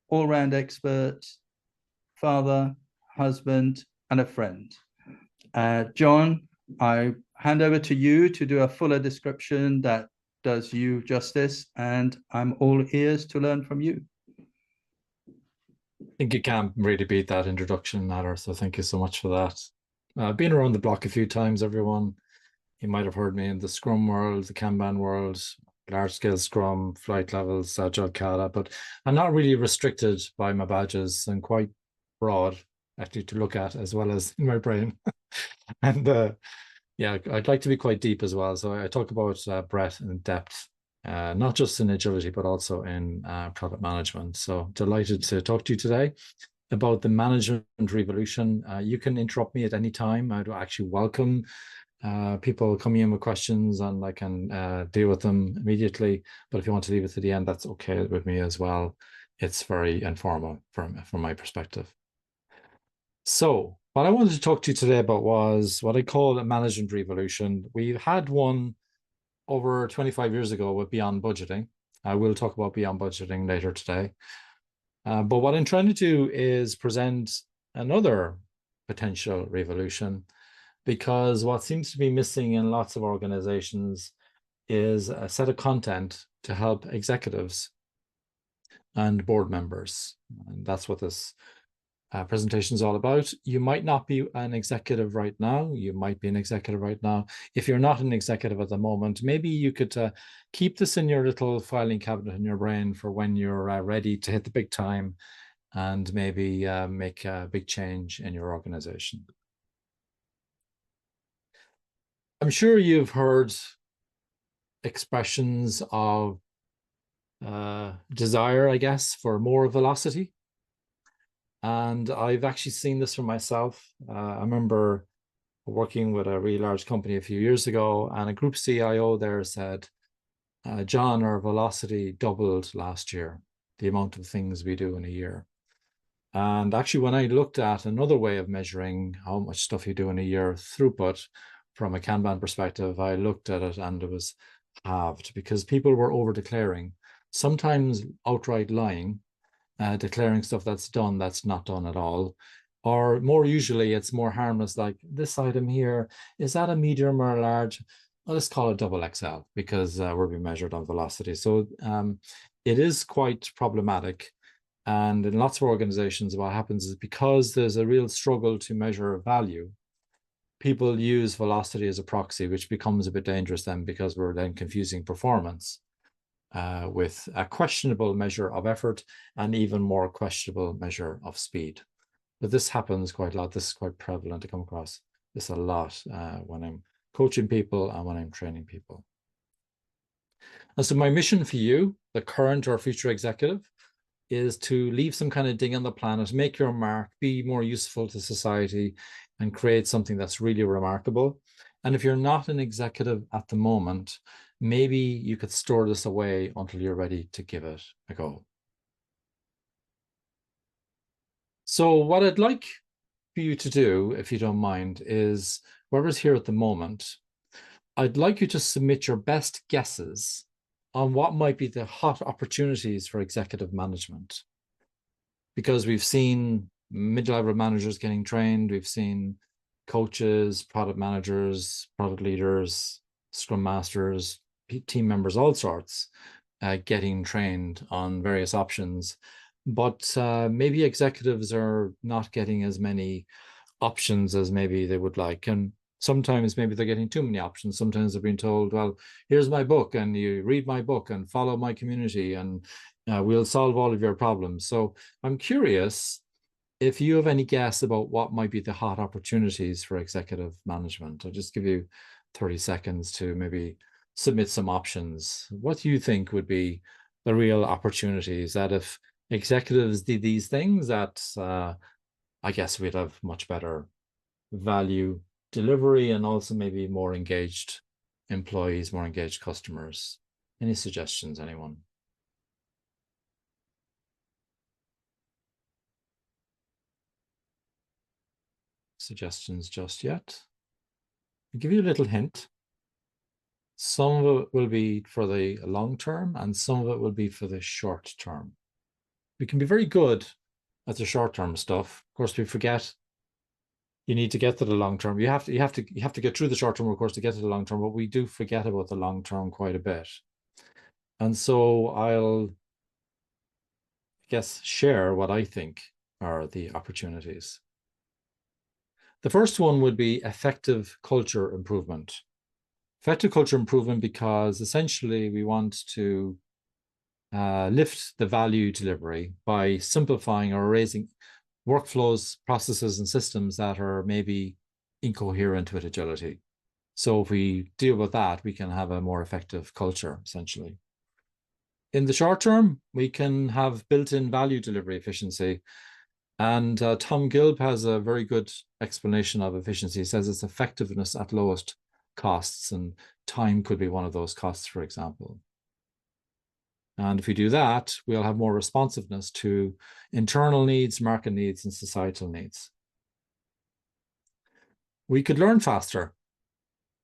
all-round expert, father, husband, and a friend. John, I hand over to you to do a fuller description that does you justice, and I'm all ears to learn from you. I think you can't really beat that introduction, Matter, so thank you so much for that. I've been around the block a few times, everyone. You might have heard me in the Scrum world, the Kanban world, large-scale Scrum, flight levels, Agile Kata, but I'm not really restricted by my badges. I'm quite broad, actually, to look at as well as in my brain. And yeah, I'd like to be quite deep as well. So I talk about breadth and depth, not just in agility, but also in product management. So delighted to talk to you today about the management revolution. You can interrupt me at any time. I'd actually welcome people coming in with questions, and I can deal with them immediately. But if you want to leave it to the end, that's okay with me as well. It's very informal from my perspective. So what I wanted to talk to you today about was what I call a management revolution. We had one over 25 years ago with Beyond Budgeting. I will talk about Beyond Budgeting later today. But what I'm trying to do is present another potential revolution, because what seems to be missing in lots of organizations is a set of content to help executives and board members. And that's what this presentation is all about. You might not be an executive right now. You might be an executive right now. If you're not an executive at the moment, maybe you could keep this in your little filing cabinet in your brain for when you're ready to hit the big time and maybe make a big change in your organization. I'm sure you've heard expressions of desire, I guess, for more velocity. And I've actually seen this for myself. I remember working with a really large company a few years ago, and a group CIO there said, John, our velocity doubled last year, the amount of things we do in a year. And actually, when I looked at another way of measuring how much stuff you do in a year, throughput, from a Kanban perspective, I looked at it and it was halved because people were over declaring, sometimes outright lying, declaring stuff that's done that's not done at all. Or more usually, it's more harmless, like this item here, is that a medium or a large? Well, let's call it double XL because we're being measured on velocity. So it is quite problematic. And in lots of organizations, what happens is because there's a real struggle to measure value, people use velocity as a proxy, which becomes a bit dangerous then because we're then confusing performance with a questionable measure of effort and even more questionable measure of speed. But this happens quite a lot. This is quite prevalent to come across this a lot when I'm coaching people and when I'm training people. And so my mission for you, the current or future executive, is to leave some kind of ding on the planet, make your mark, be more useful to society, and create something that's really remarkable. And if you're not an executive at the moment, maybe you could store this away until you're ready to give it a go. So what I'd like for you to do, if you don't mind, is whoever's here at the moment, I'd like you to submit your best guesses on what might be the hot opportunities for executive management. Because we've seen mid-level managers getting trained, we've seen coaches, product managers, product leaders, scrum masters, team members, all sorts, getting trained on various options. But maybe executives are not getting as many options as maybe they would like. And sometimes maybe they're getting too many options. Sometimes they're being told, well, here's my book and you read my book and follow my community and we'll solve all of your problems. So I'm curious if you have any guess about what might be the hot opportunities for executive management. I'll just give you 30 seconds to maybe submit some options. What do you think would be the real opportunities that if executives did these things that I guess we'd have much better value delivery and also maybe more engaged employees, more engaged customers? Any suggestions, anyone? Suggestions just yet? I'll give you a little hint. Some of it will be for the long term and some of it will be for the short term. we can be very good at the short-term stuff. Of course, we forget you need to get to the long term. You have to get through the short term, of course, to get to the long term, but we do forget about the long term quite a bit. And so I'll, I guess, share what I think are the opportunities. The first one would be effective culture improvement. Effective culture improvement because essentially we want to lift the value delivery by simplifying or raising workflows, processes, and systems that are maybe incoherent with agility. So if we deal with that, we can have a more effective culture, essentially. In the short term, we can have built-in value delivery efficiency. And Tom Gilb has a very good explanation of efficiency. He says it's effectiveness at lowest costs, and time could be one of those costs, for example. And if we do that, we'll have more responsiveness to internal needs, market needs, and societal needs. We could learn faster.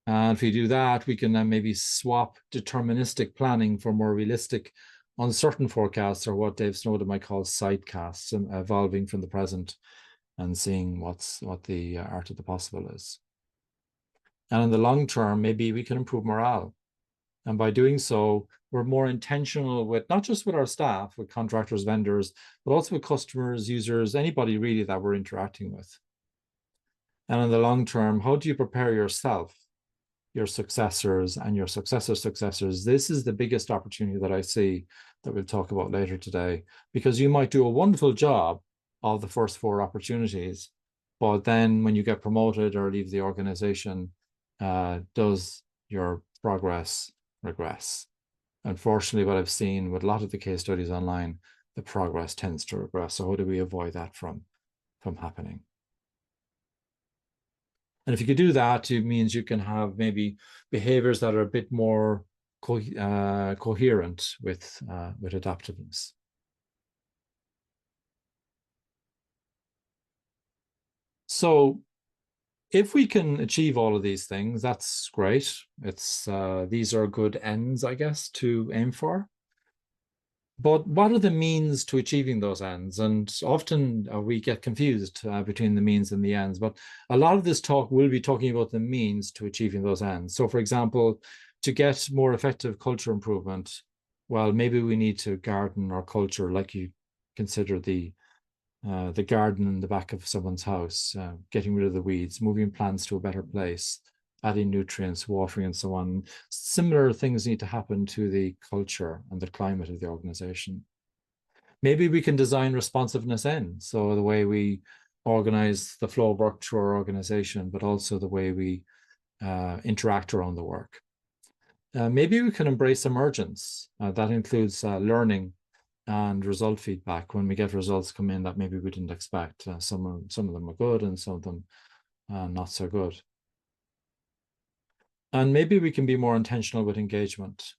And if we do that, we can then maybe swap deterministic planning for more realistic, uncertain forecasts, or what Dave Snowden might call sidecasts, evolving from the present and seeing what the art of the possible is. And in the long term, maybe we can improve morale. And by doing so, we're more intentional with not just with our staff, with contractors, vendors, but also with customers, users, anybody really that we're interacting with. And in the long term, how do you prepare yourself, your successors, and your successors' successors? This is the biggest opportunity that I see that we'll talk about later today, because you might do a wonderful job of the first 4 opportunities, but then when you get promoted or leave the organization, does your progress regress? Unfortunately, what I've seen with a lot of the case studies online, the progress tends to regress. So how do we avoid that from happening? And if you could do that, it means you can have maybe behaviors that are a bit more coherent with adaptiveness. So if we can achieve all of these things, that's great. These are good ends, I guess, to aim for. But what are the means to achieving those ends? And often we get confused between the means and the ends. But a lot of this talk will be talking about the means to achieving those ends. So, for example, to get more effective culture improvement, well, maybe we need to garden our culture, like you consider the garden in the back of someone's house, getting rid of the weeds, moving plants to a better place, adding nutrients, watering, and so on. Similar things need to happen to the culture and the climate of the organization. Maybe we can design responsiveness in, so the way we organize the flow of work through our organization, but also the way we interact around the work. Maybe we can embrace emergence. That includes learning and result feedback. When we get results come in that maybe we didn't expect, some of them are good and some of them not so good. And maybe we can be more intentional with engagement.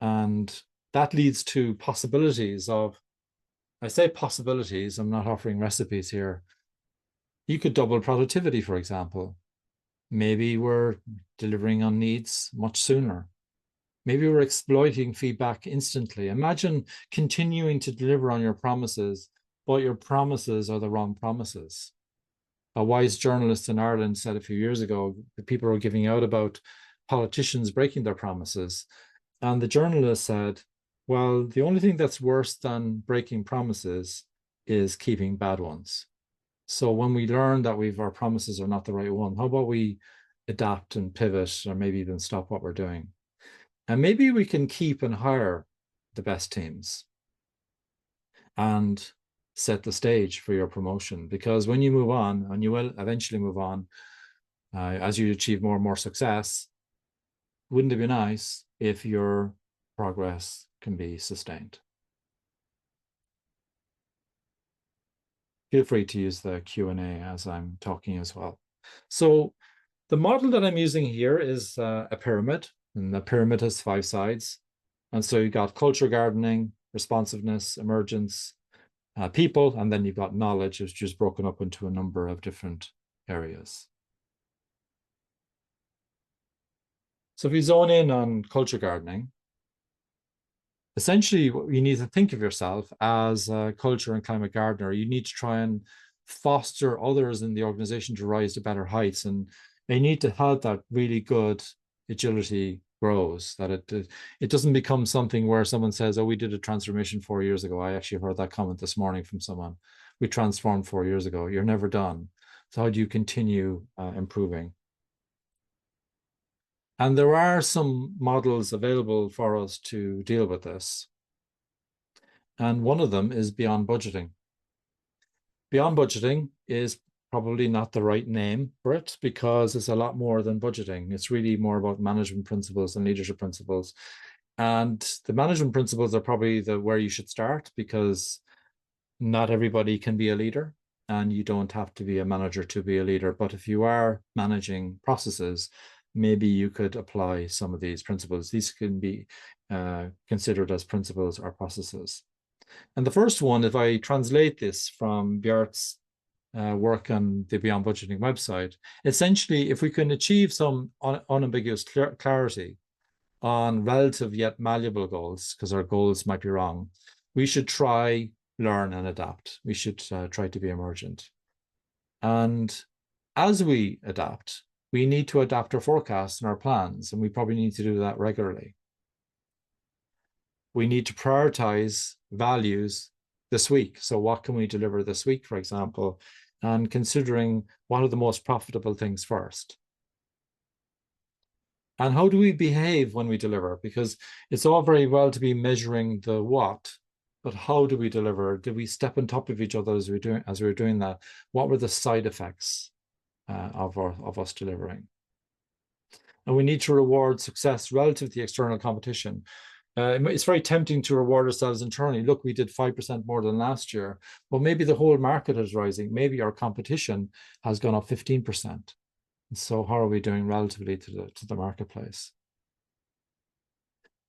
And that leads to possibilities of, I say possibilities, I'm not offering recipes here. You could double productivity, for example. Maybe we're delivering on needs much sooner. Maybe we're exploiting feedback instantly. Imagine continuing to deliver on your promises, but your promises are the wrong promises. A wise journalist in Ireland said a few years ago that people were giving out about politicians breaking their promises. And the journalist said, well, the only thing that's worse than breaking promises is keeping bad ones. So when we learn that our promises are not the right one, how about we adapt and pivot, or maybe even stop what we're doing? And maybe we can keep and hire the best teams and set the stage for your promotion, because when you move on, and you will eventually move on as you achieve more and more success, wouldn't it be nice if your progress can be sustained? Feel free to use the Q&A as I'm talking as well. So the model that I'm using here is a pyramid, and the pyramid has 5 sides. And so you've got culture gardening, responsiveness, emergence, people, and then you've got knowledge, which is broken up into a number of different areas. So if we zone in on culture gardening, essentially, you need to think of yourself as a culture and climate gardener. You need to try and foster others in the organization to rise to better heights, and you need to help that really good agility grows. That it doesn't become something where someone says, "Oh, we did a transformation 4 years ago." I actually heard that comment this morning from someone. We transformed 4 years ago. You're never done. So how do you continue improving? And there are some models available for us to deal with this. And one of them is beyond budgeting. Beyond budgeting is probably not the right name for it because it's a lot more than budgeting. It's really more about management principles and leadership principles. And the management principles are probably where you should start, because not everybody can be a leader and you don't have to be a manager to be a leader. But if you are managing processes, maybe you could apply some of these principles. These can be considered as principles or processes. And the first one, if I translate this from Bjart's work on the Beyond Budgeting website, essentially, if we can achieve some unambiguous clarity on relative yet malleable goals, because our goals might be wrong, we should try, learn, and adapt. We should try to be emergent. And as we adapt, we need to adapt our forecasts and our plans, and we probably need to do that regularly. We need to prioritize values this week. So what can we deliver this week, for example, and considering what are the most profitable things first. And how do we behave when we deliver? Because it's all very well to be measuring the what, but how do we deliver? Did we step on top of each other as we were doing that? What were the side effects of us delivering? And we need to reward success relative to the external competition. It's very tempting to reward ourselves internally. Look, we did 5% more than last year. Well, maybe the whole market is rising. Maybe our competition has gone up 15%. And so how are we doing relatively to the marketplace?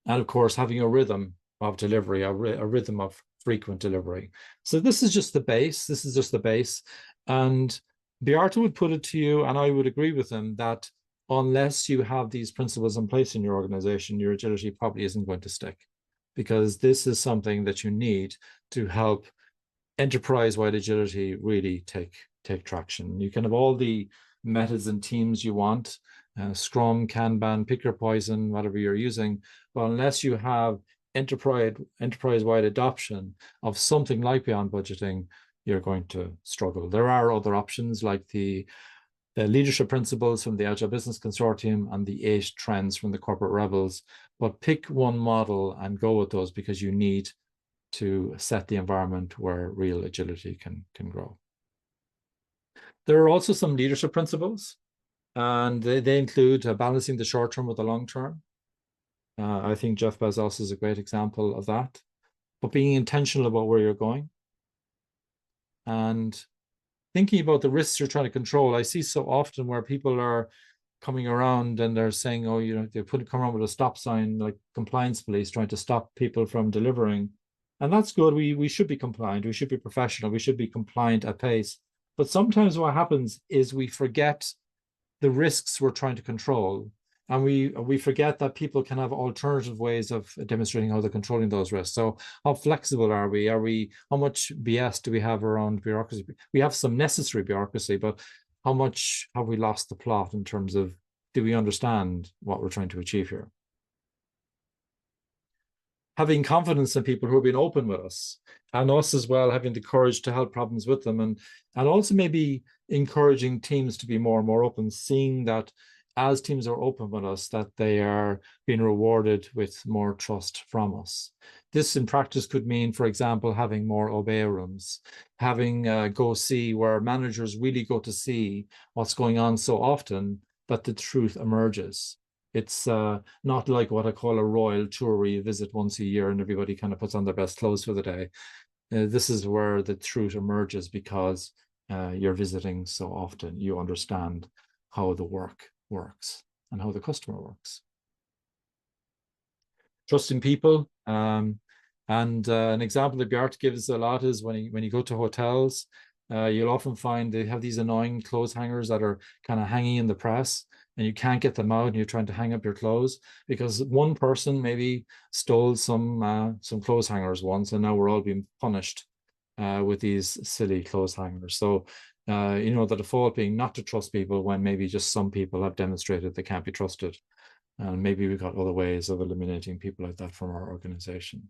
And of course, having a rhythm of delivery, a rhythm of frequent delivery. So this is just the base. This is just the base. And Beata would put it to you, and I would agree with him, that unless you have these principles in place in your organization, your agility probably isn't going to stick, because this is something that you need to help enterprise-wide agility really take traction. You can have all the methods and teams you want, Scrum, Kanban, pick your poison, whatever you're using, but unless you have enterprise-wide adoption of something like Beyond Budgeting, you're going to struggle. There are other options like the leadership principles from the Agile Business Consortium and the 8 trends from the Corporate Rebels, but pick one model and go with those, because you need to set the environment where real agility can grow. There are also some leadership principles, and they include balancing the short term with the long term. I think Jeff Bezos is a great example of that, but being intentional about where you're going and thinking about the risks you're trying to control. I see so often where people are coming around and they're saying, oh, they come around with a stop sign, like compliance police trying to stop people from delivering. And that's good. We should be compliant. We should be professional. We should be compliant at pace. But sometimes what happens is we forget the risks we're trying to control. And we forget that people can have alternative ways of demonstrating how they're controlling those risks. So how flexible are we? How much BS do we have around bureaucracy? We have some necessary bureaucracy, but how much have we lost the plot in terms of, do we understand what we're trying to achieve here? Having confidence in people who have been open with us, and us as well, having the courage to help problems with them, and also maybe encouraging teams to be more and more open, seeing that as teams are open with us, that they are being rewarded with more trust from us. This in practice could mean, for example, having more obey rooms, having go see, where managers really go to see what's going on so often that the truth emerges. It's not like what I call a royal tour, where you visit once a year and everybody kind of puts on their best clothes for the day. This is where the truth emerges, because you're visiting so often. You understand how the work works and how the customer works. Trusting people. And an example that Bjart gives a lot is when you go to hotels, you'll often find they have these annoying clothes hangers that are kind of hanging in the press. and you can't get them out, and you're trying to hang up your clothes because one person maybe stole some clothes hangers once, and now we're all being punished with these silly clothes hangers. So the default being not to trust people when maybe just some people have demonstrated they can't be trusted. And maybe we've got other ways of eliminating people like that from our organization.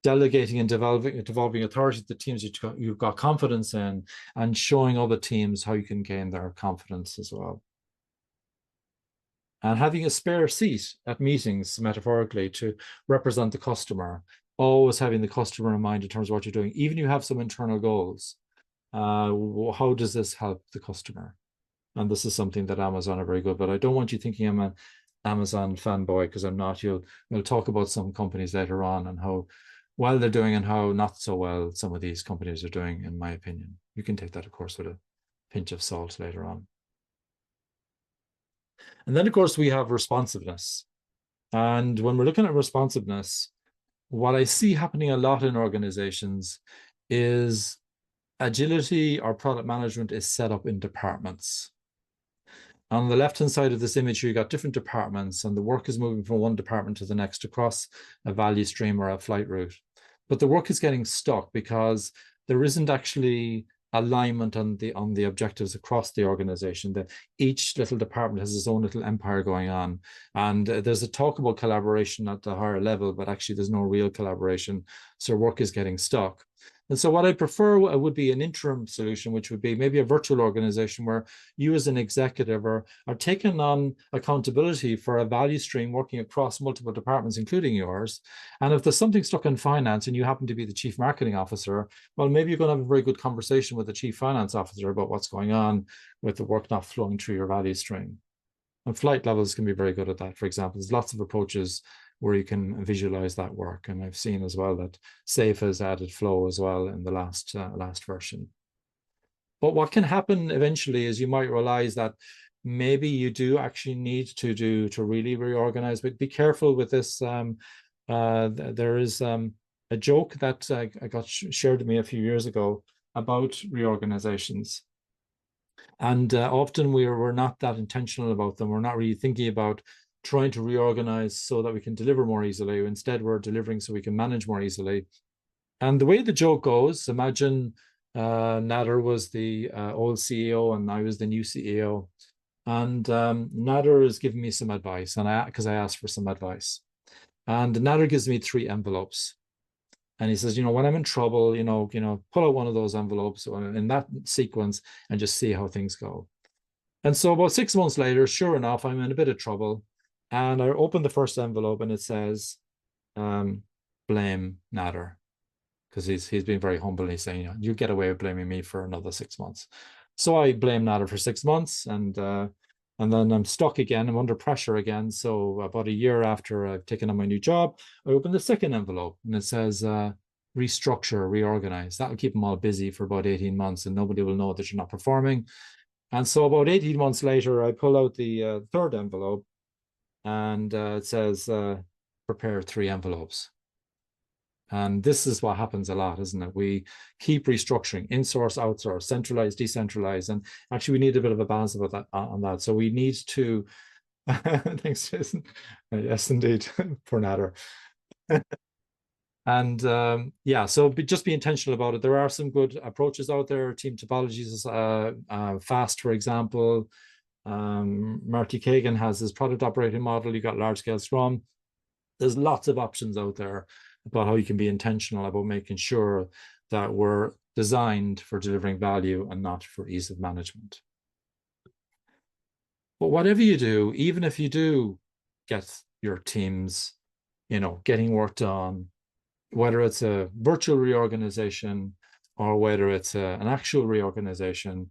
Delegating and developing authority to the teams you've got confidence in, and showing other teams how you can gain their confidence as well. And having a spare seat at meetings, metaphorically, to represent the customer, always having the customer in mind in terms of what you're doing. Even if you have some internal goals, how does this help the customer? And this is something that Amazon are very good, but I don't want you thinking I'm an Amazon fanboy, because I'm not. We'll talk about some companies later on and how well they're doing and how not so well some of these companies are doing, in my opinion. You can take that, of course, with a pinch of salt later on. And then, of course, we have responsiveness. And when we're looking at responsiveness, what I see happening a lot in organizations is agility or product management is set up in departments. On the left-hand side of this image, you've got different departments, and the work is moving from one department to the next across a value stream or a flight route. But the work is getting stuck because there isn't actually alignment on the objectives across the organization. That each little department has its own little empire going on, and there's a talk about collaboration at the higher level, but actually there's no real collaboration, so work is getting stuck. And so what I prefer would be an interim solution, which would be maybe a virtual organization where you as an executive are taking on accountability for a value stream working across multiple departments, including yours. And if there's something stuck in finance and you happen to be the chief marketing officer, well, maybe you're going to have a very good conversation with the chief finance officer about what's going on with the work not flowing through your value stream. And flight levels can be very good at that. For example, there's lots of approaches where you can visualize that work. And I've seen as well that SAFe has added flow as well in the last version. But what can happen eventually is you might realize that maybe you do actually need to really reorganize, but be careful with this. There is a joke that I got shared to me a few years ago about reorganizations. And often we're not that intentional about them. We're not really thinking about trying to reorganize so that we can deliver more easily. Instead, we're delivering so we can manage more easily. And the way the joke goes, imagine Nader was the old CEO and I was the new CEO. And Nader is giving me some advice, and because I asked for some advice. And Nader gives me 3 envelopes. And he says, when I'm in trouble, pull out one of those envelopes in that sequence and just see how things go. And so about 6 months later, sure enough, I'm in a bit of trouble. And I open the first envelope and it says, blame Nader. Because he's been very humble. And he's saying, you get away with blaming me for another 6 months. So I blame Nader for 6 months, and then I'm stuck again. I'm under pressure again. So about a year after I've taken on my new job, I open the second envelope and it says, restructure, reorganize. That'll keep them all busy for about 18 months and nobody will know that you're not performing. And so about 18 months later, I pull out the third envelope and it says, prepare 3 envelopes. And this is what happens a lot, isn't it? We keep restructuring, insource, outsource, centralize, decentralize. And actually, we need a bit of a balance about that on that. So we need to, thanks, Jason. Yes, indeed, poor Nader. And so just be intentional about it. There are some good approaches out there. Team topologies, FAST, for example. Marty Kagan has his product operating model. You got large scale Scrum. There's lots of options out there about how you can be intentional about making sure that we're designed for delivering value and not for ease of management. But whatever you do, even if you do get your teams, getting work done, whether it's a virtual reorganization or whether it's an actual reorganization,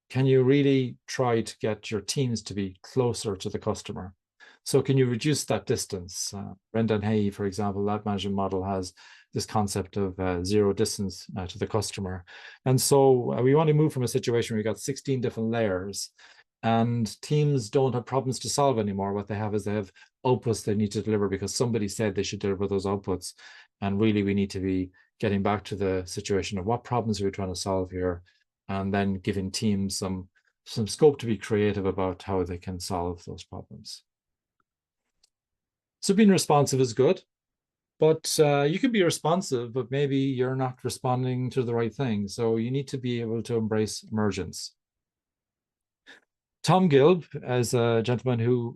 can you really try to get your teams to be closer to the customer? So can you reduce that distance? Brendan Hay, for example, that management model has this concept of zero distance to the customer. And so we want to move from a situation where we've got 16 different layers and teams don't have problems to solve anymore. What they have is they have outputs they need to deliver because somebody said they should deliver those outputs. And really, we need to be getting back to the situation of what problems are we trying to solve here, and then giving teams some some scope to be creative about how they can solve those problems. So being responsive is good, but you can be responsive, but maybe you're not responding to the right thing. So you need to be able to embrace emergence. Tom Gilb, as a gentleman who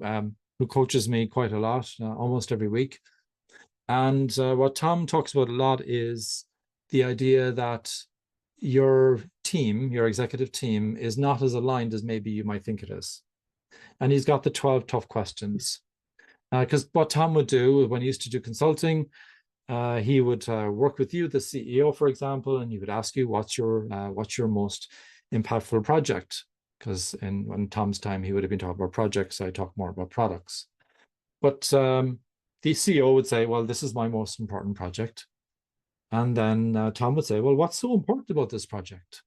coaches me quite a lot, almost every week. And what Tom talks about a lot is the idea that your team, your executive team, is not as aligned as maybe you might think it is. And he's got the 12 tough questions. Because what Tom would do when he used to do consulting, he would work with you, the CEO, for example, and he would ask you, what's your most impactful project? Because in Tom's time, he would have been talking about projects. I talk more about products. But the CEO would say, well, this is my most important project. And then Tom would say, well, what's so important about this project?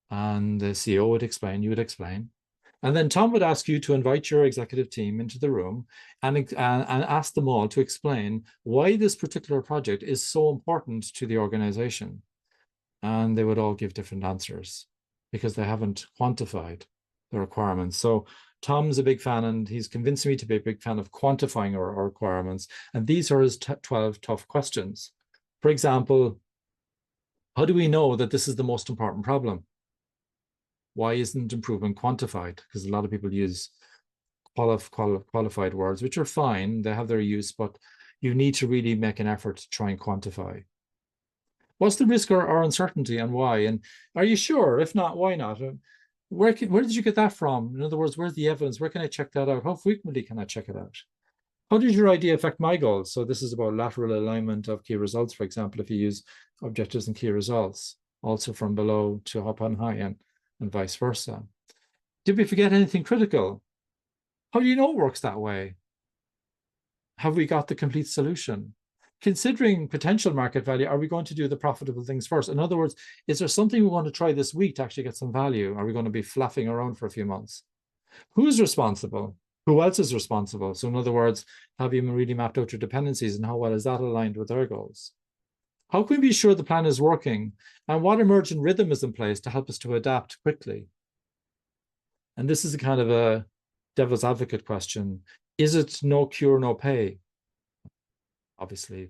And the CEO would explain, you would explain. And then Tom would ask you to invite your executive team into the room and ask them all to explain why this particular project is so important to the organization. And they would all give different answers because they haven't quantified the requirements. So Tom's a big fan, and he's convinced me to be a big fan of quantifying our requirements. And these are his 12 tough questions. For example, how do we know that this is the most important problem? Why isn't improvement quantified? Because a lot of people use qualified words, which are fine, they have their use, but you need to really make an effort to try and quantify. What's the risk or uncertainty, and why? And are you sure? If not, why not? Where did you get that from? In other words, where's the evidence? Where can I check that out? How frequently can I check it out? How did your idea affect my goals? So this is about lateral alignment of key results, for example, if you use objectives and key results, also from below to up on high, and vice versa. Did we forget anything critical? How do you know it works that way? Have we got the complete solution? Considering potential market value, are we going to do the profitable things first? In other words, is there something we want to try this week to actually get some value? Are we going to be flapping around for a few months? Who's responsible? Who else is responsible? So in other words, have you really mapped out your dependencies, and how well is that aligned with our goals? How can we be sure the plan is working? And what emergent rhythm is in place to help us to adapt quickly? And this is a kind of a devil's advocate question. Is it no cure, no pay? Obviously,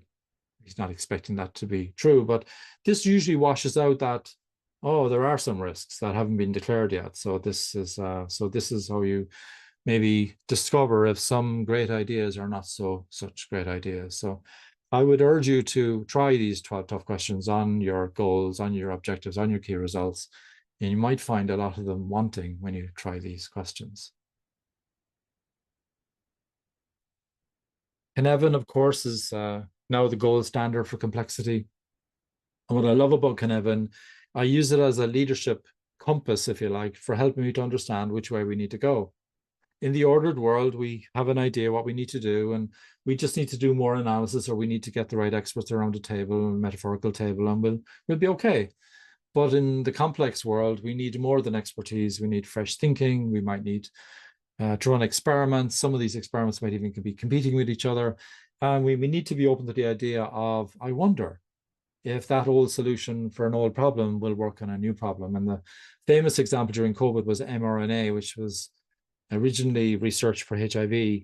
he's not expecting that to be true, but this usually washes out that, oh, there are some risks that haven't been declared yet. So this is how you maybe discover if some great ideas are not such great ideas. So I would urge you to try these 12 tough questions on your goals, on your objectives, on your key results, and you might find a lot of them wanting when you try these questions. Cynefin, of course, is now the gold standard for complexity. And what I love about Cynefin, I use it as a leadership compass, if you like, for helping me to understand which way we need to go. In the ordered world, we have an idea what we need to do, and we just need to do more analysis, or we need to get the right experts around the table, metaphorical table, and we'll be okay. But in the complex world, we need more than expertise. We need fresh thinking. We might need to run experiments. Some of these experiments might even be competing with each other. And we need to be open to the idea of, I wonder if that old solution for an old problem will work on a new problem. And the famous example during COVID was mRNA, which was originally researched for HIV,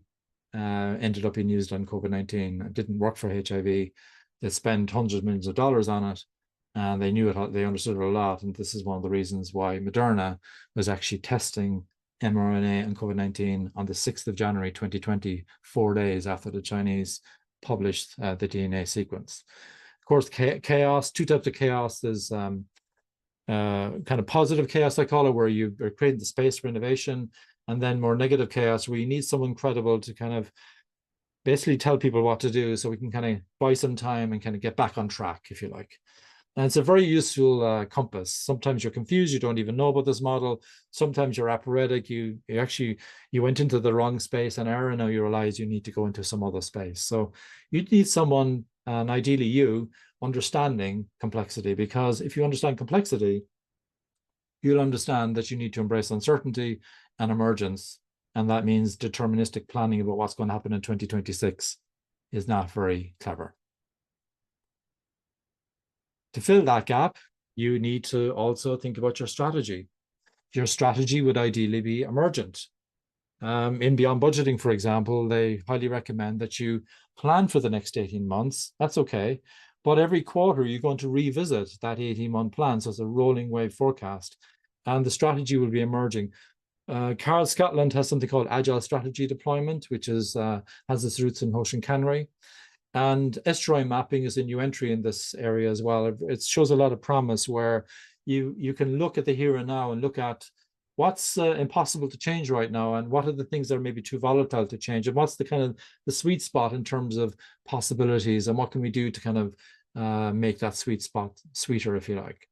ended up being used on COVID-19. It didn't work for HIV. They spent hundreds of millions of dollars on it, and they knew it, they understood it a lot. And this is one of the reasons why Moderna was actually testing mRNA and COVID-19 on the 6th of January 2020, 4 days after the Chinese published the DNA sequence. Of course, chaos, two types of chaos. There's kind of positive chaos, I call it, where you are creating the space for innovation, and then more negative chaos, where you need someone credible to kind of basically tell people what to do, so we can kind of buy some time and kind of get back on track, if you like. And it's a very useful compass. Sometimes you're confused, you don't even know about this model. Sometimes you're operatic, you went into the wrong space, and now you realize you need to go into some other space. So you need someone, and ideally you, understanding complexity, because if you understand complexity, you'll understand that you need to embrace uncertainty and emergence. And that means deterministic planning about what's going to happen in 2026 is not very clever. To fill that gap, you need to also think about your strategy. your strategy would ideally be emergent. In Beyond Budgeting, for example, they highly recommend that you plan for the next 18 months. That's okay. But every quarter, you're going to revisit that 18-month plan. So it's a rolling wave forecast. And the strategy will be emerging. Carl Scotland has something called Agile Strategy Deployment, which has its roots in Hoshin Kanri. And estuary mapping is a new entry in this area as well. It shows a lot of promise where you can look at the here and now and look at what's impossible to change right now, and what are the things that are maybe too volatile to change, and what's the kind of the sweet spot in terms of possibilities, and what can we do to kind of make that sweet spot sweeter, if you like.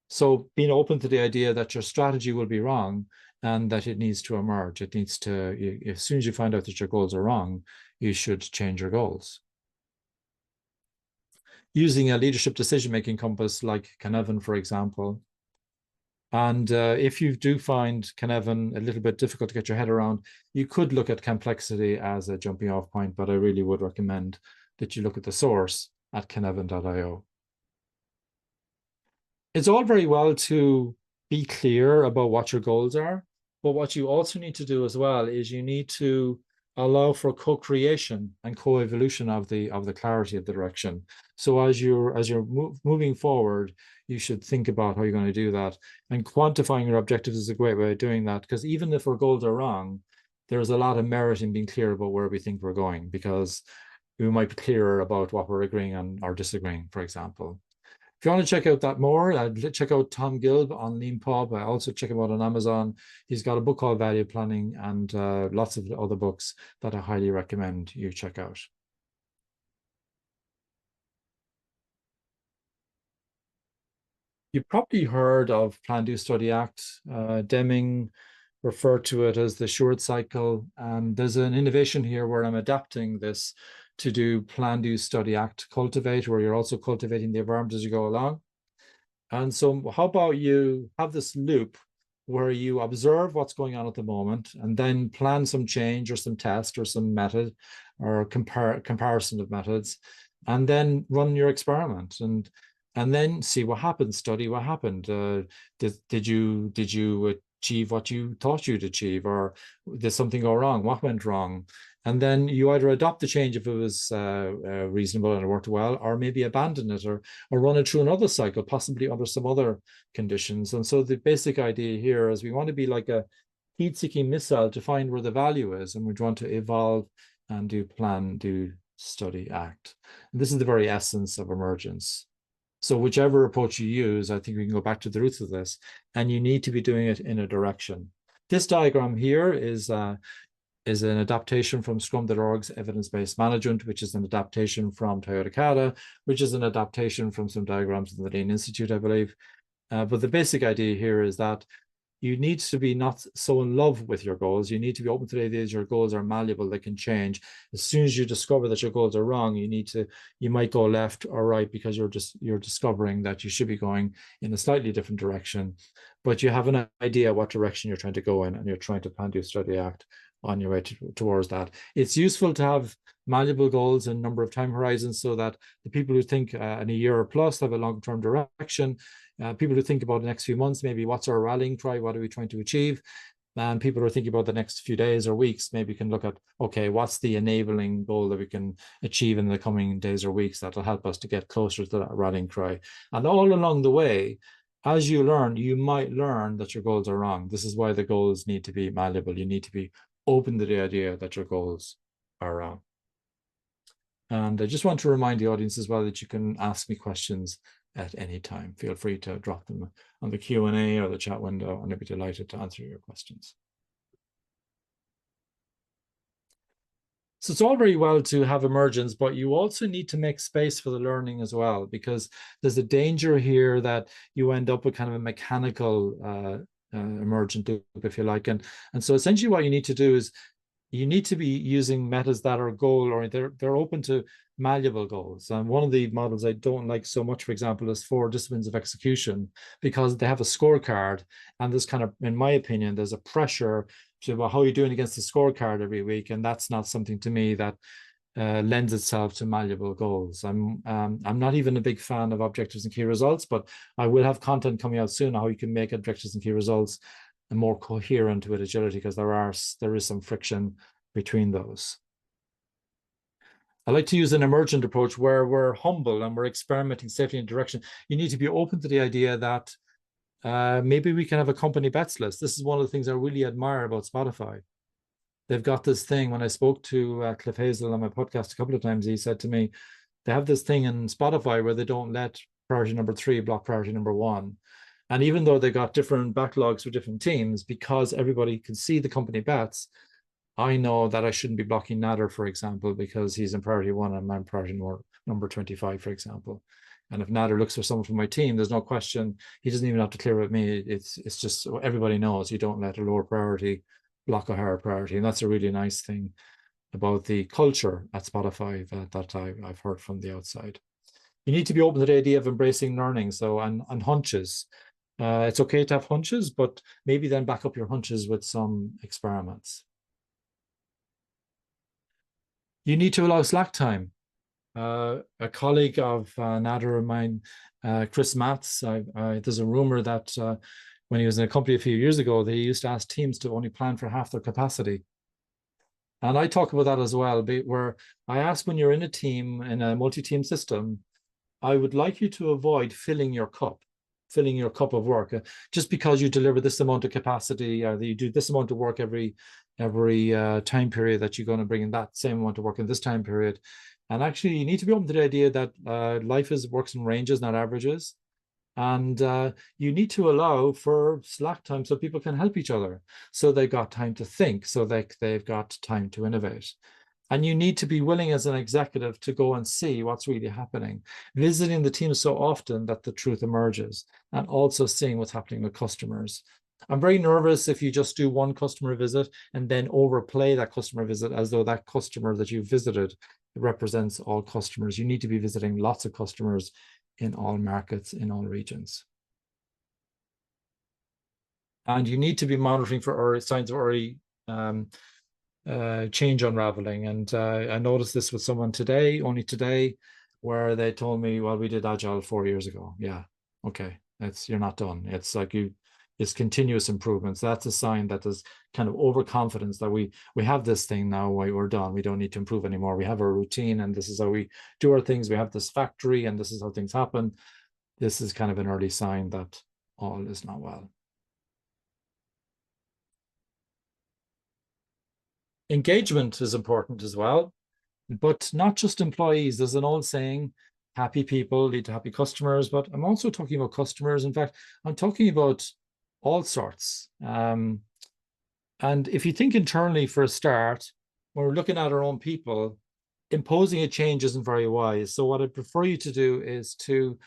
So being open to the idea that your strategy will be wrong and that it needs to emerge. It needs to, as soon as you find out that your goals are wrong, you should change your goals. Using a leadership decision-making compass like Cynefin, for example. And if you do find Cynefin a little bit difficult to get your head around, you could look at complexity as a jumping off point, but I really would recommend that you look at the source at cynefin.io. It's all very well to be clear about what your goals are, but what you also need to do as well is you need to allow for co-creation and co-evolution of the clarity of the direction. So as you're moving forward, you should think about how you're going to do that. And quantifying your objectives is a great way of doing that, because even if our goals are wrong, there's a lot of merit in being clear about where we think we're going, because we might be clearer about what we're agreeing on or disagreeing, for example. If you want to check out that more, check out Tom Gilb on LeanPub. I also check him out on Amazon. He's got a book called Value Planning and lots of other books that I highly recommend you check out. You've probably heard of Plan, Do, Study, Act. Deming referred to it as the short cycle. And there's an innovation here where I'm adapting this to do Plan, Do, Study, Act, Cultivate, where you're also cultivating the environment as you go along. And so how about you have this loop where you observe what's going on at the moment and then plan some change or some test or some method or comparison of methods, and then run your experiment and then see what happened, study what happened. Did you achieve what you thought you'd achieve, or did something go wrong? What went wrong? And then you either adopt the change if it was reasonable and it worked well, or maybe abandon it or run it through another cycle, possibly under some other conditions. And so the basic idea here is we want to be like a heat-seeking missile to find where the value is, and we want to evolve and do plan, do, study, act. And this is the very essence of emergence. So whichever approach you use, I think we can go back to the roots of this, and you need to be doing it in a direction. This diagram here is an adaptation from Scrum.org's evidence-based management, which is an adaptation from Toyota Kata, which is an adaptation from some diagrams in the Lean Institute, I believe. But the basic idea here is that you need to be not so in love with your goals. You need to be open to the idea that your goals are malleable, they can change. As soon as you discover that your goals are wrong, you might go left or right because you're discovering that you should be going in a slightly different direction, but you have an idea what direction you're trying to go in, and you're trying to plan, do, study, act on your way towards that. It's useful to have malleable goals and number of time horizons so that the people who think in a year or plus have a long-term direction. People who think about the next few months, maybe what's our rallying cry, what are we trying to achieve? And people who are thinking about the next few days or weeks, maybe can look at, okay, what's the enabling goal that we can achieve in the coming days or weeks that'll help us to get closer to that rallying cry. And all along the way, as you learn, you might learn that your goals are wrong. This is why the goals need to be malleable. You need to be open to the idea that your goals are wrong. And I just want to remind the audience as well that you can ask me questions at any time. Feel free to drop them on the Q&A or the chat window, and I'd be delighted to answer your questions. So it's all very well to have emergence, but you also need to make space for the learning as well, because there's a danger here that you end up with kind of a mechanical emergent loop, if you like. And so essentially what you need to do is you need to be using methods that are goal-oriented. They're open to malleable goals. And one of the models I don't like so much, for example, is 4 disciplines of execution, because they have a scorecard. And there's kind of, in my opinion, there's a pressure to, well, how are you doing against the scorecard every week? And that's not something to me that lends itself to malleable goals. I'm not even a big fan of objectives and key results, but I will have content coming out soon on how you can make objectives and key results more coherent with agility, because there is some friction between those. I like to use an emergent approach where we're humble and we're experimenting safely in direction. You need to be open to the idea that maybe we can have a company bets list. This is one of the things I really admire about Spotify. They've got this thing. When I spoke to Cliff Hazel on my podcast a couple of times, he said to me, they have this thing in Spotify where they don't let priority number 3 block priority number 1. And even though they got different backlogs for different teams, because everybody can see the company bets, I know that I shouldn't be blocking Nader, for example, because he's in priority 1 and I'm in priority number 25, for example. And if Nader looks for someone from my team, there's no question. He doesn't even have to clear with me. It's just everybody knows you don't let a lower priority block a higher priority. And that's a really nice thing about the culture at Spotify that I've heard from the outside. You need to be open to the idea of embracing learning. So, and hunches. It's okay to have hunches, but maybe then back up your hunches with some experiments. You need to allow slack time. A colleague of Nader of mine, Chris Matz, there's a rumor that when he was in a company a few years ago, they used to ask teams to only plan for half their capacity. And I talk about that as well, where I ask, when you're in a team, in a multi-team system, I would like you to avoid filling your cup of work. Just because you deliver this amount of capacity, or you do this amount of work every time period, that you're going to bring in that same amount of work in this time period. And actually, you need to be open to the idea that life works in ranges, not averages. And you need to allow for slack time so people can help each other. So they've got time to think, so they've got time to innovate. And you need to be willing as an executive to go and see what's really happening, visiting the team so often that the truth emerges, and also seeing what's happening with customers. I'm very nervous if you just do one customer visit and then overplay that customer visit as though that customer that you visited represents all customers. You need to be visiting lots of customers in all markets, in all regions. And you need to be monitoring for signs of early change unraveling. And I noticed this with someone only today, where they told me, well, we did Agile 4 years ago. Yeah, okay, you're not done. It's like it's continuous improvements. That's a sign that there's kind of overconfidence that we have this thing now, we're done. We don't need to improve anymore. We have our routine, and this is how we do our things. We have this factory, and this is how things happen. This is kind of an early sign that all is not well. Engagement is important as well, but not just employees. There's an old saying, happy people lead to happy customers, but I'm also talking about customers. In fact, I'm talking about all sorts. And if you think internally for a start, when we're looking at our own people, imposing a change isn't very wise. So what I prefer you to do is to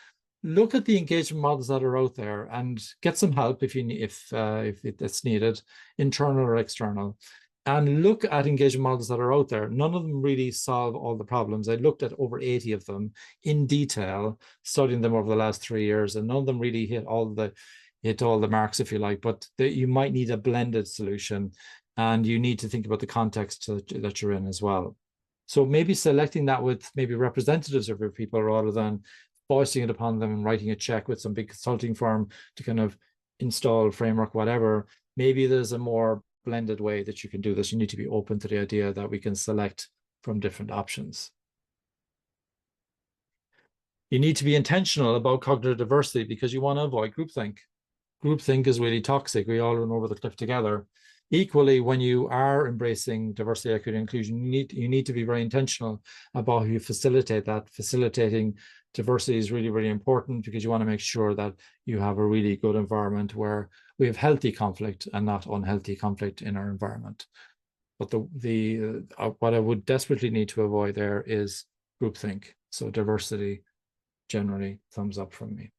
look at the engagement models that are out there and get some help if it's needed, internal or external. And look at engagement models that are out there. None of them really solve all the problems. I looked at over 80 of them in detail, studying them over the last 3 years, and none of them really hit all the marks, if you like. But you might need a blended solution, and you need to think about the context that you're in as well. So maybe selecting that with maybe representatives of your people, rather than forcing it upon them and writing a check with some big consulting firm to kind of install framework, whatever. Maybe there's a more blended way that you can do this. You need to be open to the idea that we can select from different options. You need to be intentional about cognitive diversity, because you want to avoid groupthink. Groupthink is really toxic. We all run over the cliff together. Equally, when you are embracing diversity, equity, and inclusion, you need to be very intentional about how you facilitate that. Facilitating diversity is really, really important, because you want to make sure that you have a really good environment where we have healthy conflict and not unhealthy conflict in our environment. But what I would desperately need to avoid there is groupthink. So diversity, generally, thumbs up from me.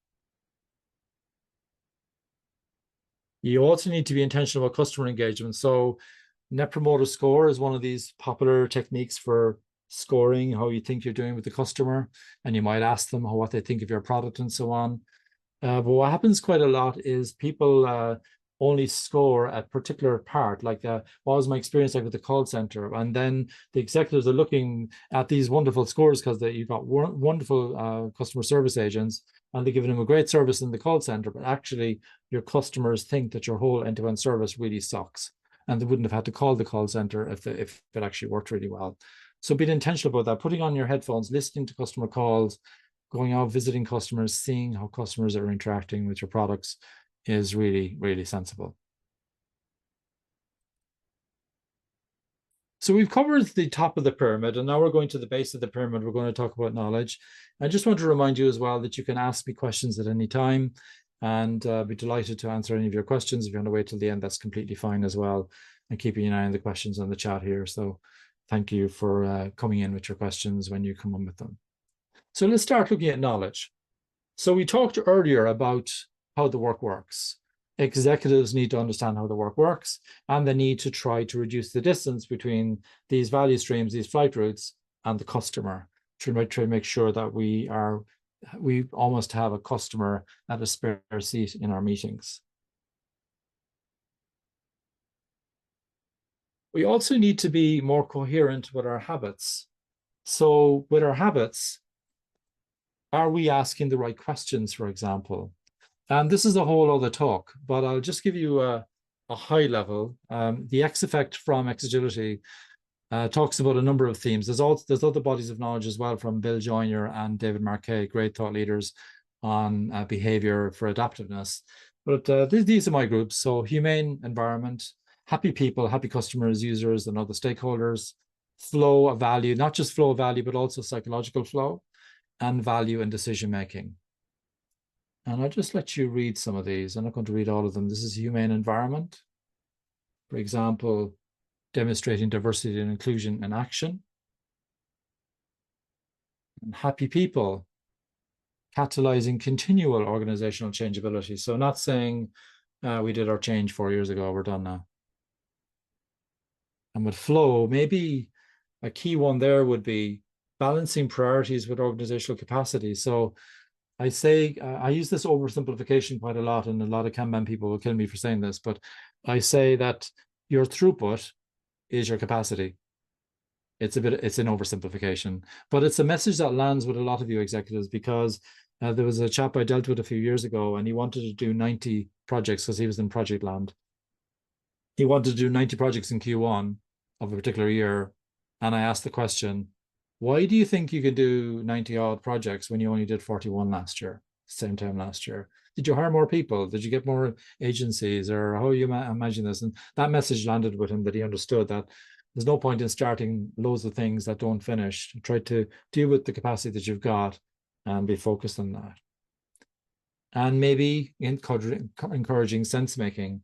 You also need to be intentional about customer engagement. So Net Promoter Score is one of these popular techniques for scoring how you think you're doing with the customer. And you might ask them what they think of your product and so on. But what happens quite a lot is people only score a particular part, like what was my experience like with the call center? And then the executives are looking at these wonderful scores because you got wonderful customer service agents, and they're giving them a great service in the call center, but actually your customers think that your whole end-to-end service really sucks, and they wouldn't have had to call the call center if it actually worked really well. So being intentional about that, putting on your headphones, listening to customer calls, going out, visiting customers, seeing how customers are interacting with your products is really, really sensible. So we've covered the top of the pyramid, and now we're going to the base of the pyramid. We're going to talk about knowledge. I just want to remind you as well that you can ask me questions at any time, and be delighted to answer any of your questions. If you want to wait till the end, that's completely fine as well. And keeping an eye on the questions on the chat here. So thank you for coming in with your questions when you come on with them. So let's start looking at knowledge. So we talked earlier about how the work works. Executives need to understand how the work works, and they need to try to reduce the distance between these value streams, these flight routes, and the customer, to try to make sure that we almost have a customer at a spare seat in our meetings. We also need to be more coherent with our habits. So with our habits, are we asking the right questions, for example? And this is a whole other talk, but I'll just give you a high level. The X effect from Exagility talks about a number of themes. There's other bodies of knowledge as well from Bill Joyner and David Marquet, great thought leaders on behavior for adaptiveness. But these are my groups. So humane environment, happy people, happy customers, users, and other stakeholders, flow of value, not just flow of value, but also psychological flow, and value and decision making. And I'll just let you read some of these. I'm not going to read all of them. This is humane environment. For example, demonstrating diversity and inclusion in action. And happy people, catalyzing continual organizational changeability. So not saying we did our change 4 years ago, we're done now. And with flow, maybe a key one there would be balancing priorities with organizational capacity. So I say, I use this oversimplification quite a lot, and a lot of Kanban people will kill me for saying this, but I say that your throughput is your capacity. It's an oversimplification, but it's a message that lands with a lot of you executives, because there was a chap I dealt with a few years ago, and he wanted to do 90 projects because he was in project land. He wanted to do 90 projects in Q1 of a particular year. And I asked the question, why do you think you could do 90 odd projects when you only did 41 last year, same time last year? Did you hire more people? Did you get more agencies, or how you imagine this? And that message landed with him, that he understood that there's no point in starting loads of things that don't finish. Try to deal with the capacity that you've got and be focused on that. And maybe encouraging sense making,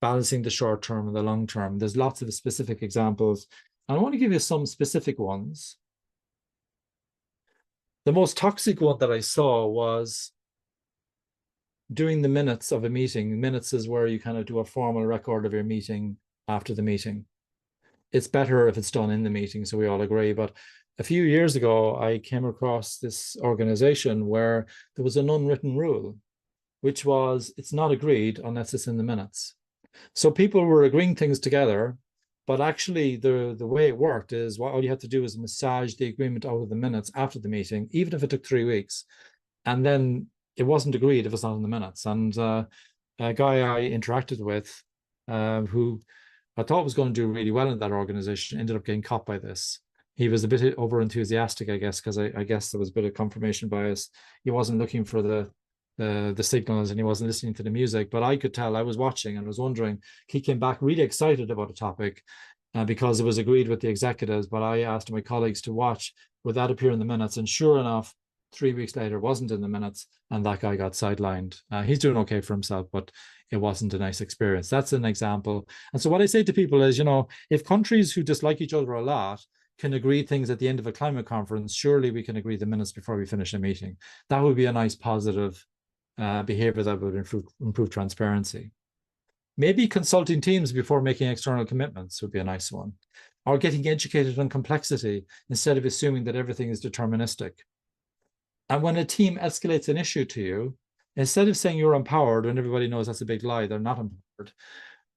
balancing the short term and the long term. There's lots of specific examples. I want to give you some specific ones. The most toxic one that I saw was doing the minutes of a meeting. Minutes is where you kind of do a formal record of your meeting after the meeting. It's better if it's done in the meeting, so we all agree. But a few years ago, I came across this organization where there was an unwritten rule, which was it's not agreed unless it's in the minutes. So people were agreeing things together, but actually the way it worked is all you had to do is massage the agreement out of the minutes after the meeting, even if it took 3 weeks. And then it wasn't agreed if it's not in the minutes. And a guy I interacted with who I thought was going to do really well in that organization ended up getting caught by this. He was a bit over enthusiastic, I guess, because I guess there was a bit of confirmation bias. He wasn't looking for the signals, and he wasn't listening to the music, but I could tell. I was watching and was wondering. He came back really excited about a topic because it was agreed with the executives, but I asked my colleagues to watch, would that appear in the minutes? And sure enough, 3 weeks later, wasn't in the minutes, and that guy got sidelined. He's doing okay for himself, but it wasn't a nice experience. That's an example. And so what I say to people is, if countries who dislike each other a lot can agree things at the end of a climate conference, surely we can agree the minutes before we finish a meeting. That would be a nice positive behavior that would improve transparency. Maybe consulting teams before making external commitments would be a nice one. Or getting educated on complexity instead of assuming that everything is deterministic. And when a team escalates an issue to you, instead of saying you're empowered when everybody knows that's a big lie, they're not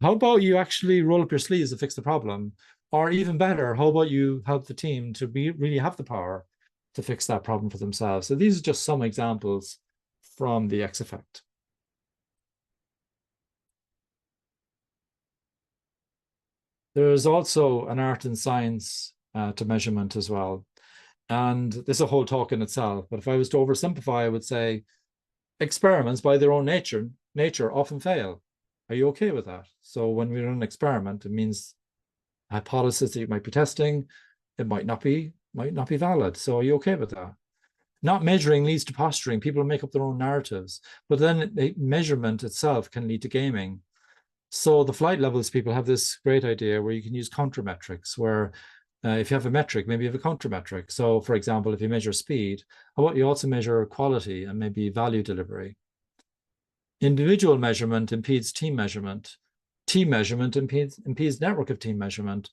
How about you actually roll up your sleeves to fix the problem? Or even better, how about you help the team to really have the power to fix that problem for themselves? So these are just some examples from the X effect. There's also an art and science to measurement as well. And this is a whole talk in itself. But if I was to oversimplify, I would say experiments by their own nature often fail. Are you okay with that? So when we run an experiment, it means a hypothesis that you might be testing, it might not be valid. So are you okay with that? Not measuring leads to posturing. People make up their own narratives, but then measurement itself can lead to gaming. So the flight levels people have this great idea where you can use countermetrics, where if you have a metric, maybe you have a countermetric. So for example, if you measure speed, how about you also measure quality and maybe value delivery? Individual measurement impedes team measurement. Team measurement impedes network of team measurement.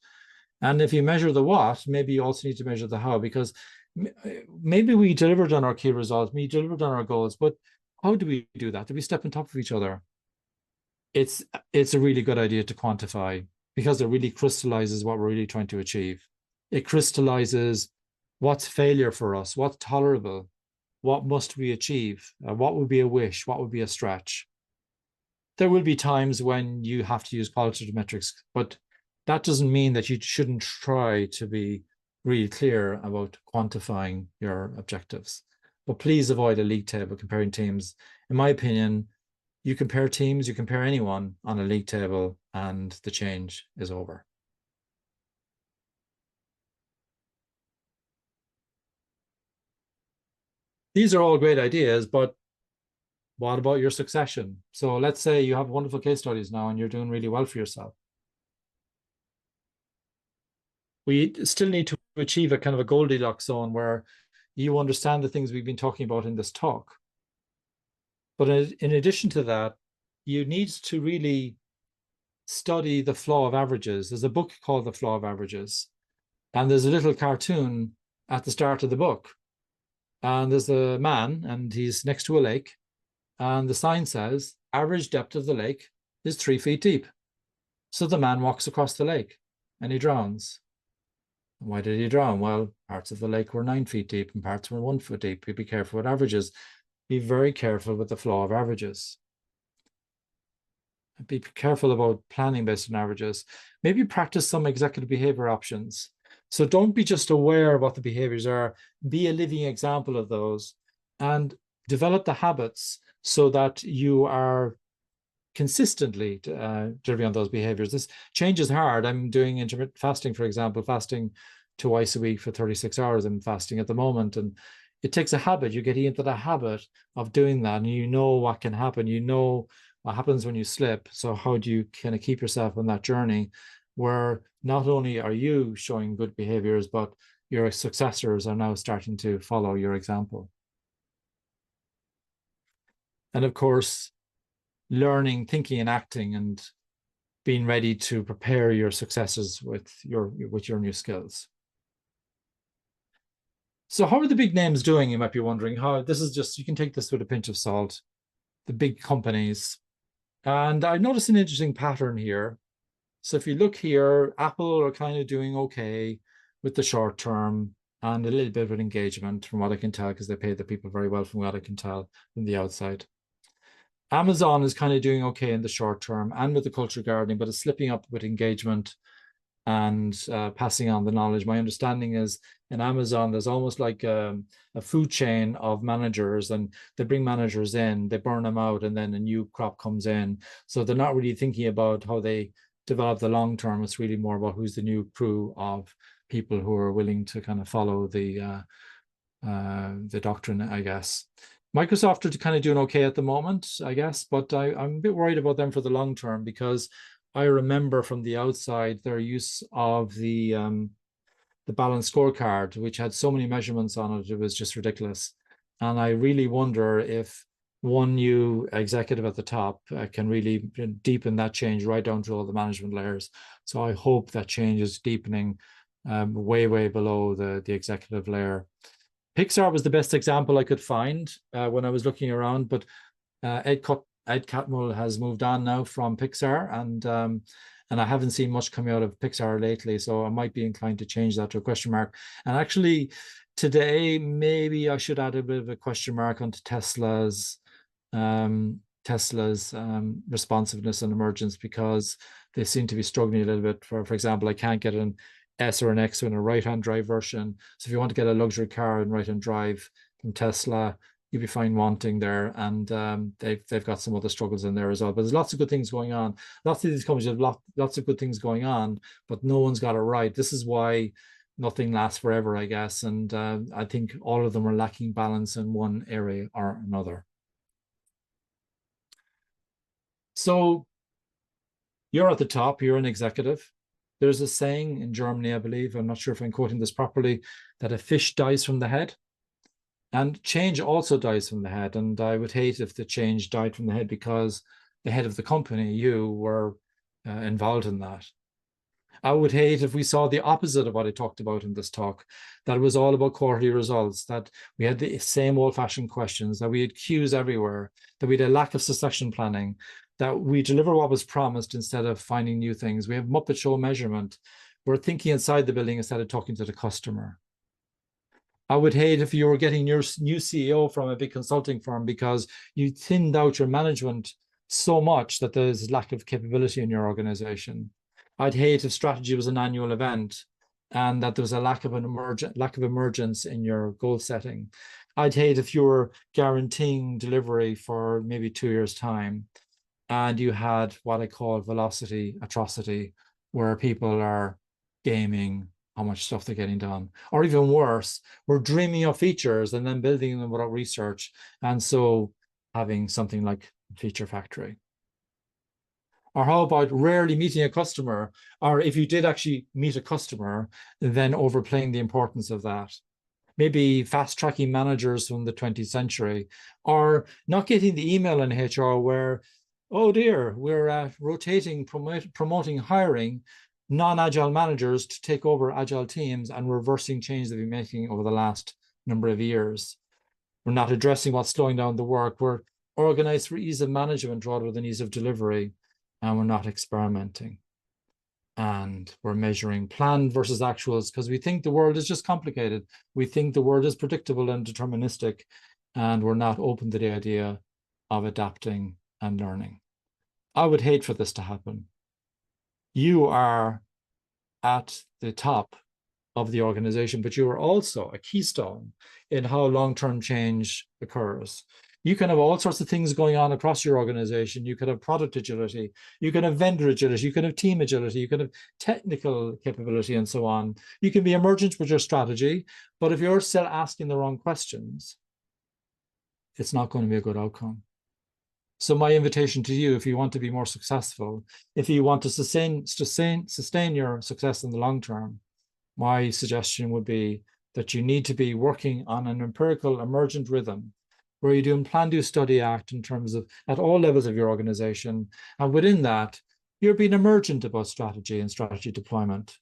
And if you measure the what, maybe you also need to measure the how, because maybe we delivered on our key results, we delivered on our goals, but how do we do that? Do we step on top of each other? It's a really good idea to quantify, because it really crystallizes what we're really trying to achieve. It crystallizes what's failure for us, what's tolerable, what must we achieve, what would be a wish, what would be a stretch. There will be times when you have to use qualitative metrics, but that doesn't mean that you shouldn't try to be really clear about quantifying your objectives. But please avoid a league table comparing teams. In my opinion, you compare teams, you compare anyone on a league table, and the change is over. These are all great ideas, but what about your succession? So let's say you have wonderful case studies now and you're doing really well for yourself. We still need to achieve a kind of a Goldilocks zone where you understand the things we've been talking about in this talk. But in addition to that, you need to really study the flaw of averages. There's a book called The Flaw of Averages, and there's a little cartoon at the start of the book. And there's a man, and he's next to a lake, and the sign says, average depth of the lake is 3 feet deep. So the man walks across the lake and he drowns. Why did he drown? Well, parts of the lake were 9 feet deep and parts were 1 foot deep. Be careful with averages. Be very careful with the flaw of averages. Be careful about planning based on averages. Maybe practice some executive behavior options. So don't be just aware of what the behaviors are, be a living example of those, and develop the habits so that you are consistently delivering on those behaviors. This change is hard. I'm doing intermittent fasting, for example, fasting twice a week for 36 hours. I'm fasting at the moment, and it takes a habit. You get into the habit of doing that, and you know what can happen. You know what happens when you slip. So how do you kind of keep yourself on that journey where not only are you showing good behaviors, but your successors are now starting to follow your example? And of course, learning, thinking, and acting, and being ready to prepare your successors with your new skills. So how are the big names doing? You might be wondering. How this is just, you can take this with a pinch of salt. The big companies. And I noticed an interesting pattern here. So if you look here, Apple are kind of doing okay with the short term and a little bit of engagement from what I can tell, because they pay the people very well from what I can tell from the outside. Amazon is kind of doing okay in the short term and with the culture gardening, but it's slipping up with engagement and passing on the knowledge. My understanding is in Amazon, there's almost like a food chain of managers, and they bring managers in, they burn them out, and then a new crop comes in. So they're not really thinking about how they develop the long term. It's really more about who's the new crew of people who are willing to kind of follow the doctrine, I guess. Microsoft are kind of doing okay at the moment, I guess, but I'm a bit worried about them for the long term, because I remember from the outside their use of the balanced scorecard, which had so many measurements on it, it was just ridiculous. And I really wonder if one new executive at the top can really deepen that change right down to all the management layers. So I hope that change is deepening way, way below the executive layer. Pixar was the best example I could find when I was looking around, but Ed Ed Catmull has moved on now from Pixar, and I haven't seen much coming out of Pixar lately, so I might be inclined to change that to a question mark. And actually, today maybe I should add a bit of a question mark onto Tesla's responsiveness and emergence, because they seem to be struggling a little bit. For example, I can't get an S or an X in a right-hand drive version. So if you want to get a luxury car in right-hand drive from Tesla, you'd be fine wanting there. And they've got some other struggles in there as well. But there's lots of good things going on. Lots of these companies have lots of good things going on, but no one's got it right. This is why nothing lasts forever, I guess. And I think all of them are lacking balance in one area or another. So you're at the top, you're an executive. There's a saying in Germany, I believe, I'm not sure if I'm quoting this properly, that a fish dies from the head. And change also dies from the head. And I would hate if the change died from the head because the head of the company, you, were involved in that. I would hate if we saw the opposite of what I talked about in this talk, that it was all about quarterly results, that we had the same old-fashioned questions, that we had queues everywhere, that we had a lack of succession planning, that we deliver what was promised instead of finding new things. We have Muppet Show measurement. We're thinking inside the building instead of talking to the customer. I would hate if you were getting your new CEO from a big consulting firm because you thinned out your management so much that there's lack of capability in your organization. I'd hate if strategy was an annual event and that there was a lack of emergence in your goal setting. I'd hate if you were guaranteeing delivery for maybe 2 years' time and you had what I call velocity atrocity, where people are gaming how much stuff they're getting done. Or even worse, we're dreaming of features and then building them without research. And so having something like Feature Factory. Or how about rarely meeting a customer? Or if you did actually meet a customer, then overplaying the importance of that. Maybe fast tracking managers from the 20th century, or not getting the email in HR where, oh dear, we're rotating, promoting, hiring non-agile managers to take over agile teams and reversing change that we've been making over the last number of years. We're not addressing what's slowing down the work. We're organized for ease of management rather than ease of delivery, and we're not experimenting. And we're measuring plan versus actuals because we think the world is just complicated. We think the world is predictable and deterministic, and we're not open to the idea of adapting and learning. I would hate for this to happen. You are at the top of the organization, but you are also a keystone in how long-term change occurs. You can have all sorts of things going on across your organization. You could have product agility, you can have vendor agility, you can have team agility, you can have technical capability and so on. You can be emergent with your strategy, but if you're still asking the wrong questions, it's not going to be a good outcome. So my invitation to you, if you want to be more successful, if you want to sustain your success in the long term, my suggestion would be that you need to be working on an empirical emergent rhythm where you do plan, do, study, act in terms of at all levels of your organization. And within that, you're being emergent about strategy and strategy deployment.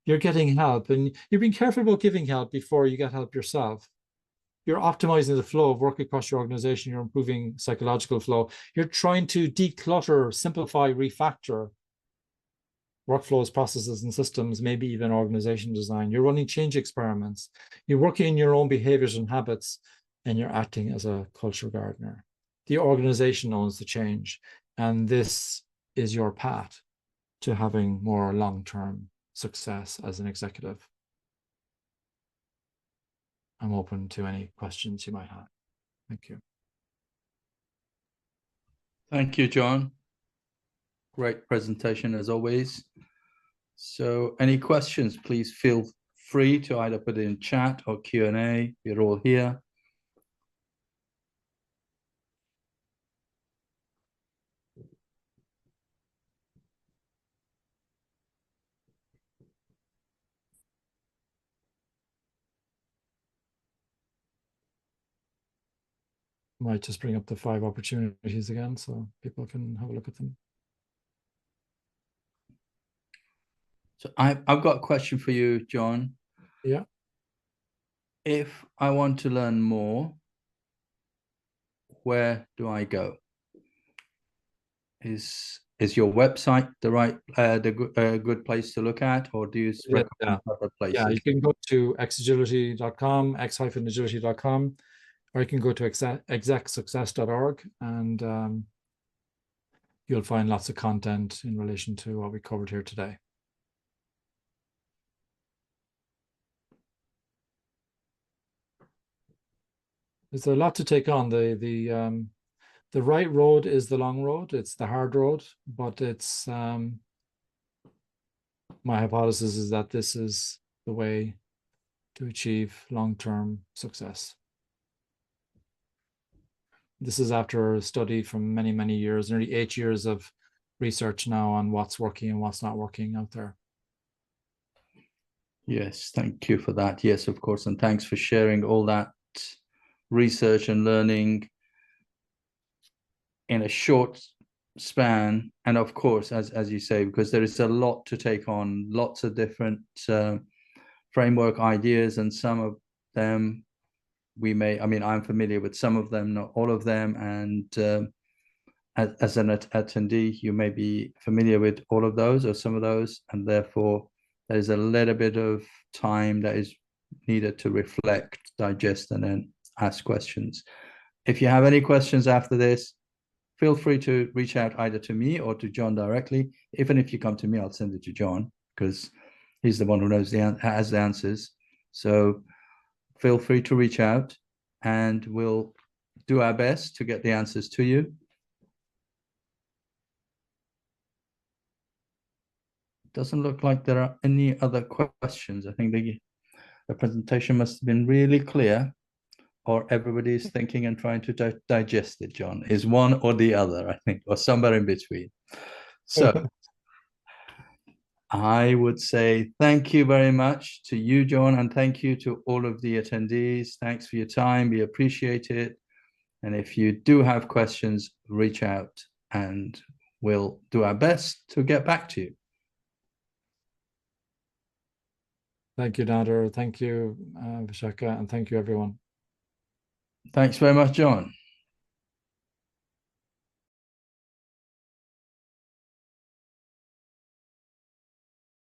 You're getting help and you're being careful about giving help before you get help yourself. You're optimizing the flow of work across your organization. You're improving psychological flow. You're trying to declutter, simplify, refactor workflows, processes, and systems, maybe even organization design. You're running change experiments. You're working in your own behaviors and habits, and you're acting as a culture gardener. The organization owns the change, and this is your path to having more long-term success as an executive. I'm open to any questions you might have. Thank you. Thank you, John. Great presentation as always. So any questions, please feel free to either put it in chat or Q&A. You're all here. Might just bring up the 5 opportunities again so people can have a look at them. So I've got a question for you, John. Yeah. If I want to learn more, where do I go? is your website the right good place to look at, or do you Yeah, recommend other yeah, you places? can go to xagility.com, x-agility.com, or you can go to execsuccess.org, and you'll find lots of content in relation to what we covered here today. There's a lot to take on. The right road is the long road. It's the hard road, but it's my hypothesis is that this is the way to achieve long-term success. This is after a study from many, many years, nearly 8 years of research now on what's working and what's not working out there. Yes, thank you for that. Yes, of course, and thanks for sharing all that research and learning in a short span. And of course, as you say, because there is a lot to take on, lots of different framework ideas, and some of them I mean, I'm familiar with some of them, not all of them. And as an attendee, you may be familiar with all of those or some of those, and therefore there's a little bit of time that is needed to reflect, digest, and then ask questions. If you have any questions after this, feel free to reach out either to me or to John directly. Even if you come to me, I'll send it to John because he's the one who has the answers. So feel free to reach out, and we'll do our best to get the answers to you. Doesn't look like there are any other questions. I think the presentation must have been really clear, or everybody is thinking and trying to digest it, John. Is one or the other, I think, or somewhere in between. So I would say thank you very much to you, John, and thank you to all of the attendees. Thanks for your time. We appreciate it. And if you do have questions, reach out and we'll do our best to get back to you. Thank you, Nader. Thank you, Vishaka, and thank you, everyone. Thanks very much, John.